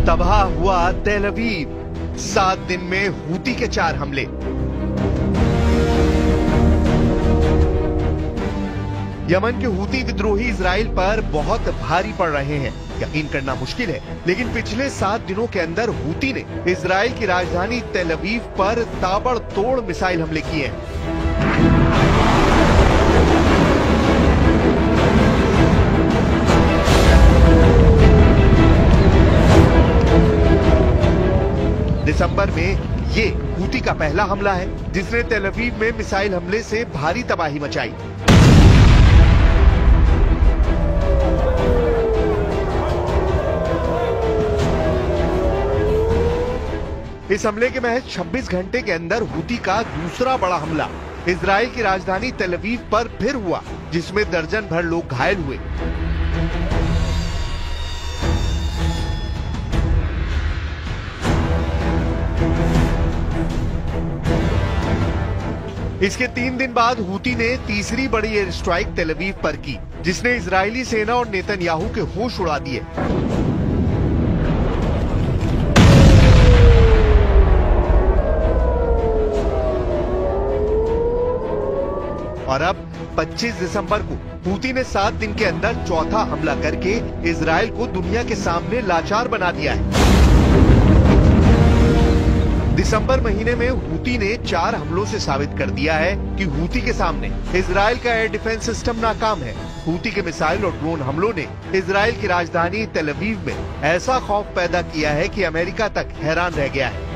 तबाह हुआ तेल अवीव, 7 दिन में हूती के 4 हमले। यमन के हूती विद्रोही इजराइल पर बहुत भारी पड़ रहे हैं, यकीन करना मुश्किल है, लेकिन पिछले 7 दिनों के अंदर हूती ने इजराइल की राजधानी तेल अवीव पर ताबड़तोड़ मिसाइल हमले किए हैं। दिसंबर में ये हूती का पहला हमला है जिसने तेल अवीव में मिसाइल हमले से भारी तबाही मचाई। इस हमले के महज 26 घंटे के अंदर हूती का दूसरा बड़ा हमला इजराइल की राजधानी तेल अवीव पर फिर हुआ, जिसमें दर्जन भर लोग घायल हुए। इसके 3 दिन बाद हूती ने तीसरी बड़ी एयर स्ट्राइक तेल अवीव पर की, जिसने इजरायली सेना और नेतन्याहू के होश उड़ा दिए। और अब 25 दिसंबर को हूती ने 7 दिन के अंदर चौथा हमला करके इजराइल को दुनिया के सामने लाचार बना दिया है। दिसंबर महीने में हूती ने 4 हमलों से साबित कर दिया है कि हूती के सामने इजराइल का एयर डिफेंस सिस्टम नाकाम है। हूती के मिसाइल और ड्रोन हमलों ने इजराइल की राजधानी तेल अवीव में ऐसा खौफ पैदा किया है कि अमेरिका तक हैरान रह गया है।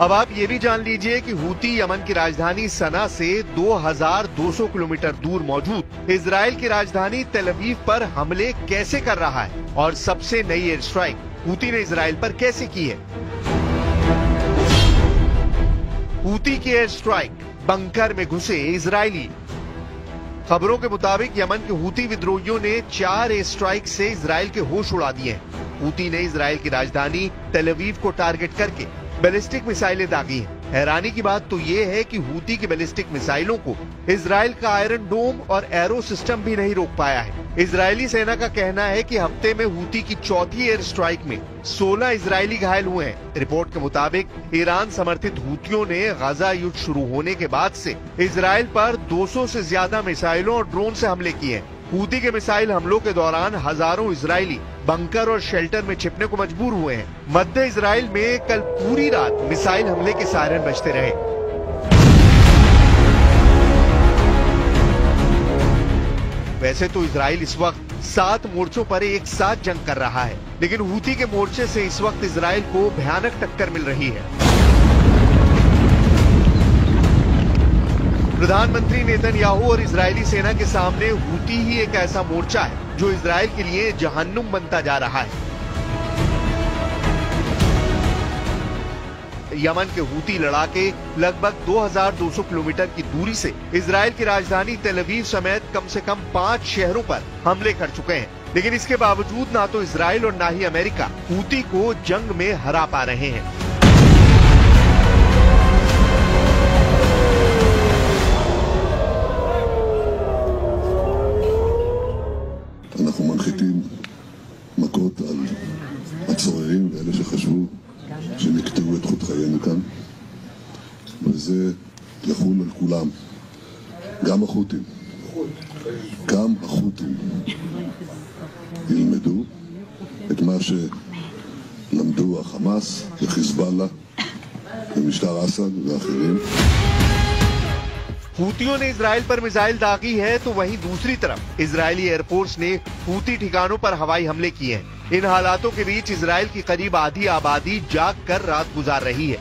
अब आप ये भी जान लीजिए कि हूती यमन की राजधानी सना से 2200 किलोमीटर दूर मौजूद इजराइल की राजधानी तेल अवीव पर हमले कैसे कर रहा है, और सबसे नई एयर स्ट्राइक हूती ने इजराइल पर कैसे की है। हूती की एयर स्ट्राइक, बंकर में घुसे इजरायली। खबरों के मुताबिक यमन के हूती विद्रोहियों ने 4 एयर स्ट्राइक से इजराइल के होश उड़ा दिए हैं। हूती ने इजराइल की राजधानी तेल अवीव को टारगेट करके बैलिस्टिक मिसाइलें दागी हैं। हैरानी की बात तो ये है कि हूती की बैलिस्टिक मिसाइलों को इजराइल का आयरन डोम और एरो सिस्टम भी नहीं रोक पाया है। इजरायली सेना का कहना है कि हफ्ते में हूती की चौथी एयर स्ट्राइक में 16 इजरायली घायल हुए हैं। रिपोर्ट के मुताबिक ईरान समर्थित हूतियों ने गाजा युद्ध शुरू होने के बाद से इजराइल पर 200 से ज्यादा मिसाइलों और ड्रोन से हमले किए हैं। हूती के मिसाइल हमलों के दौरान हजारों इजरायली बंकर और शेल्टर में छिपने को मजबूर हुए हैं। मध्य इजराइल में कल पूरी रात मिसाइल हमले के सायरन बजते रहे। वैसे तो इजराइल इस वक्त 7 मोर्चों पर एक साथ जंग कर रहा है, लेकिन हूती के मोर्चे से इस वक्त इजराइल को भयानक टक्कर मिल रही है। प्रधानमंत्री नेतन्याहू और इजरायली सेना के सामने हूती ही एक ऐसा मोर्चा है जो इजराइल के लिए जहन्नुम बनता जा रहा है। यमन के हूती लड़ाके लगभग 2200 किलोमीटर की दूरी से इजराइल की राजधानी तेल अवीव समेत कम से कम 5 शहरों पर हमले कर चुके हैं, लेकिन इसके बावजूद ना तो इजराइल और ना ही अमेरिका हूती को जंग में हरा पा रहे हैं। אנחנו מנחיתים מכות על הצוררים ואלה שחשבו שנקטעו את חוט חיינו כאן, וזה יחול על כולם, גם החות'ים. גם החות'ים ילמדו את מה שלמדו החמאס וחיזבאללה ומשטר אסד ואחרים. हूतियों ने इजराइल पर मिसाइल दागी है तो वहीं दूसरी तरफ इजरायली एयरफोर्स ने हूती ठिकानों पर हवाई हमले किए हैं। इन हालातों के बीच इजराइल की करीब आधी आबादी जाग कर रात गुजार रही है।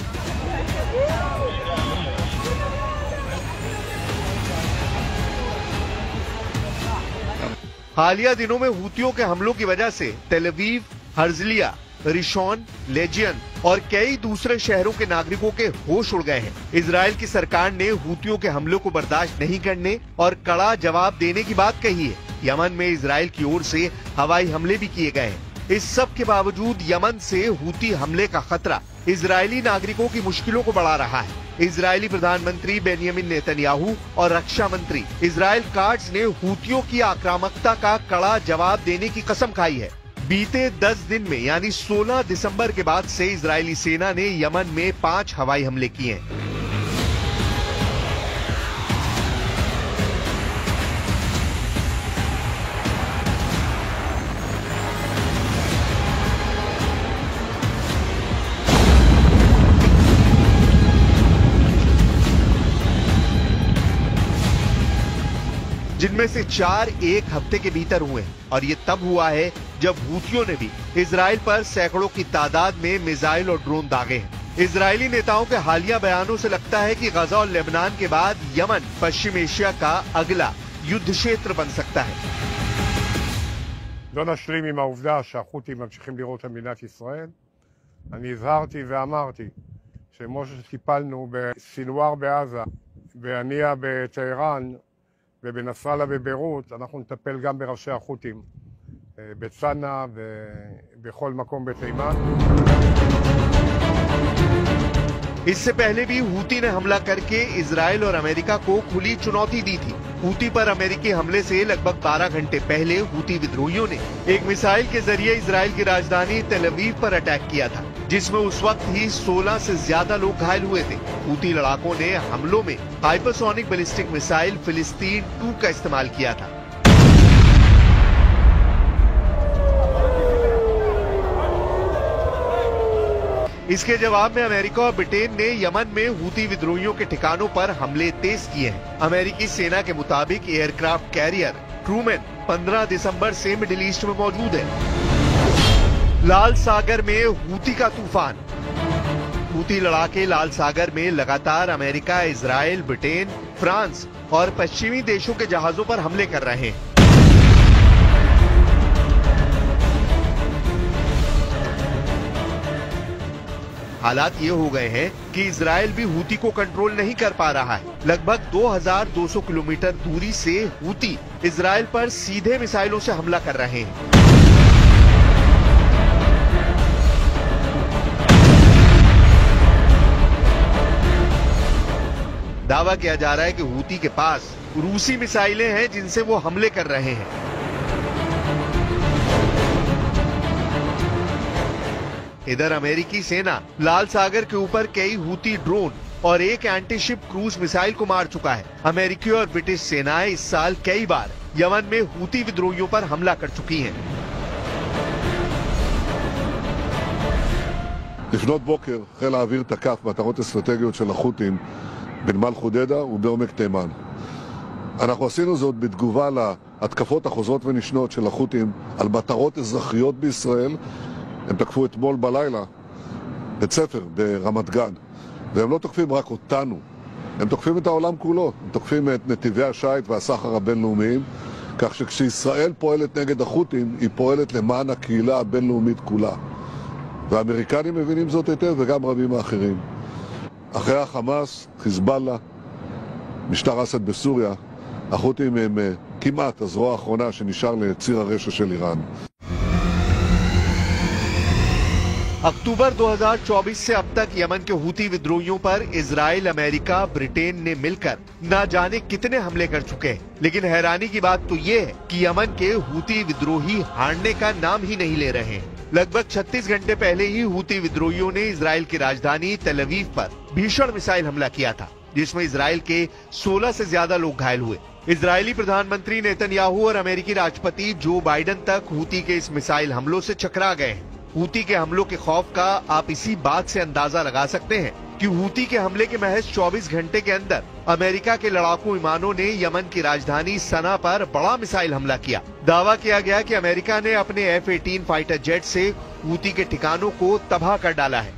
हालिया दिनों में हूतियों के हमलों की वजह से तेल अवीव, हर्जलिया, रिशॉन, लेजियन और कई दूसरे शहरों के नागरिकों के होश उड़ गए हैं। इजराइल की सरकार ने हूतियों के हमलों को बर्दाश्त नहीं करने और कड़ा जवाब देने की बात कही है। यमन में इजराइल की ओर से हवाई हमले भी किए गए हैं। इस सब के बावजूद यमन से हूती हमले का खतरा इजरायली नागरिकों की मुश्किलों को बढ़ा रहा है। इजरायली प्रधानमंत्री बेंयामिन नेतन्याहू और रक्षा मंत्री इजराइल काट्ज ने हूतियों की आक्रामकता का कड़ा जवाब देने की कसम खाई है। बीते 10 दिन में यानी 16 दिसंबर के बाद से इजरायली सेना ने यमन में 5 हवाई हमले किए हैं। जिनमें से 4 एक हफ्ते के भीतर हुए और ये तब हुआ है जब हूतियों ने भी इजराइल पर सैकड़ों की तादाद में मिसाइल और ड्रोन दागे हैं। इजरायली नेताओं के हालिया बयानों से लगता है कि गजा और लेबनान के बाद यमन पश्चिम एशिया का अगला युद्ध क्षेत्र बन सकता है। לא נשלים עם העובדה שהחות'ים ממשיכים לירות על מדינת ישראל. אני הזהרתי ואמרתי שכמו שטיפלנו בסינואר בעזה, בהנייה בטהרן ובנסראללה בביירות, אנחנו נטפל גם בראשי החות'ים בצנעא ובכל מקום בתימן. इससे पहले भी हूती ने हमला करके इजराइल और अमेरिका को खुली चुनौती दी थी। हूती पर अमेरिकी हमले से लगभग 12 घंटे पहले हूती विद्रोहियों ने एक मिसाइल के जरिए इजराइल की राजधानी तेल अवीव पर अटैक किया था, जिसमें उस वक्त ही 16 से ज्यादा लोग घायल हुए थे। हूती लड़ाकों ने हमलों में हाइपरसोनिक बैलिस्टिक मिसाइल फिलिस्तीन 2 का इस्तेमाल किया था। इसके जवाब में अमेरिका और ब्रिटेन ने यमन में हूती विद्रोहियों के ठिकानों पर हमले तेज किए हैं। अमेरिकी सेना के मुताबिक एयरक्राफ्ट कैरियर ट्रूमैन 15 दिसंबर से मिडिल ईस्ट में मौजूद है। लाल सागर में हूती का तूफान। हूती लड़ाके लाल सागर में लगातार अमेरिका, इजराइल, ब्रिटेन, फ्रांस और पश्चिमी देशों के जहाजों पर हमले कर रहे हैं। हालात ये हो गए हैं कि इजराइल भी हूती को कंट्रोल नहीं कर पा रहा है। लगभग 2200 किलोमीटर दूरी से हूती इजराइल पर सीधे मिसाइलों से हमला कर रहे हैं। दावा किया जा रहा है कि हूती के पास रूसी मिसाइलें हैं जिनसे वो हमले कर रहे हैं। इधर अमेरिकी सेना लाल सागर के ऊपर कई हूती ड्रोन और एक एंटीशिप क्रूज मिसाइल को मार चुका है। अमेरिकी और ब्रिटिश सेनाएं इस साल कई बार यमन में हूती विद्रोहियों पर हमला कर चुकी हैं। לפנות בוקר חיל האוויר תקף מטרות אסטרטגיות של החות'ים בנמל חודדה ובעומק תימן. אנחנו עשינו זאת בתגובה להתקפות החוזרות ונשנות של החות'ים על מטרות אזרחיות בישראל. הם תקפו אתמול בלילה בית ספר ברמת גן, והם לא תוקפים רק אותנו, הם תוקפים את העולם כולו, הם תוקפים את נתיבי השיט והסחר הבינלאומיים, כך שכשישראל פועלת נגד החות'ים, היא פועלת למען הקהילה הבינלאומית כולה. והאמריקנים מבינים זאת היטב וגם רבים האחרים. אחרי החמאס, חיזבאללה, משטר אסד בסוריה, החות'ים הם כמעט הזרוע האחרונה שנשאר לציר הרשע של איראן. अक्टूबर 2024 से अब तक यमन के हूती विद्रोहियों पर इजराइल, अमेरिका, ब्रिटेन ने मिलकर न जाने कितने हमले कर चुके हैं। लेकिन हैरानी की बात तो ये है कि यमन के हूती विद्रोही हारने का नाम ही नहीं ले रहे हैं। लगभग 36 घंटे पहले ही हूती विद्रोहियों ने इजराइल की राजधानी तेल अवीव पर भीषण मिसाइल हमला किया था, जिसमें इजराइल के 16 से ज्यादा लोग घायल हुए। इजरायली प्रधानमंत्री नेतन्याहू और अमेरिकी राष्ट्रपति जो बाइडेन तक हूती के इस मिसाइल हमलों से चकरा गए हैं। हूती के हमलों के खौफ का आप इसी बात से अंदाजा लगा सकते हैं कि हूती के हमले के महज 24 घंटे के अंदर अमेरिका के लड़ाकू विमानों ने यमन की राजधानी सना पर बड़ा मिसाइल हमला किया। दावा किया गया कि अमेरिका ने अपने F-18 फाइटर जेट से हूती के ठिकानों को तबाह कर डाला है।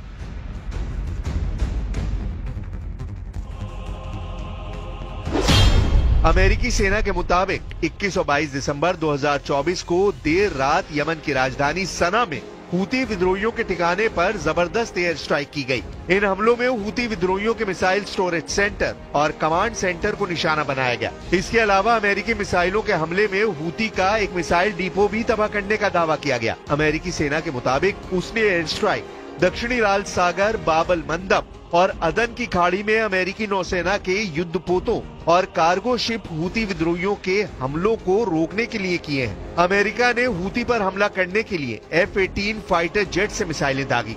अमेरिकी सेना के मुताबिक 21 और 22 दिसंबर 2024 को देर रात यमन की राजधानी सना में हूती विद्रोहियों के ठिकाने पर जबरदस्त एयर स्ट्राइक की गई। इन हमलों में हूती विद्रोहियों के मिसाइल स्टोरेज सेंटर और कमांड सेंटर को निशाना बनाया गया। इसके अलावा अमेरिकी मिसाइलों के हमले में हूती का एक मिसाइल डिपो भी तबाह करने का दावा किया गया। अमेरिकी सेना के मुताबिक उसने एयर स्ट्राइक दक्षिणी लाल सागर, बाबल मंदब और अदन की खाड़ी में अमेरिकी नौसेना के युद्धपोतों और कार्गो शिप हूती विद्रोहियों के हमलों को रोकने के लिए किए हैं। अमेरिका ने हूती पर हमला करने के लिए F-18 फाइटर जेट से मिसाइलें दागी।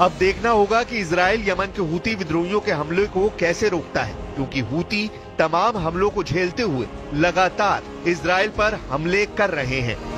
अब देखना होगा कि इजराइल यमन के हूती विद्रोहियों के हमले को कैसे रोकता है, क्योंकि हूती तमाम हमलों को झेलते हुए लगातार इजराइल पर हमले कर रहे हैं।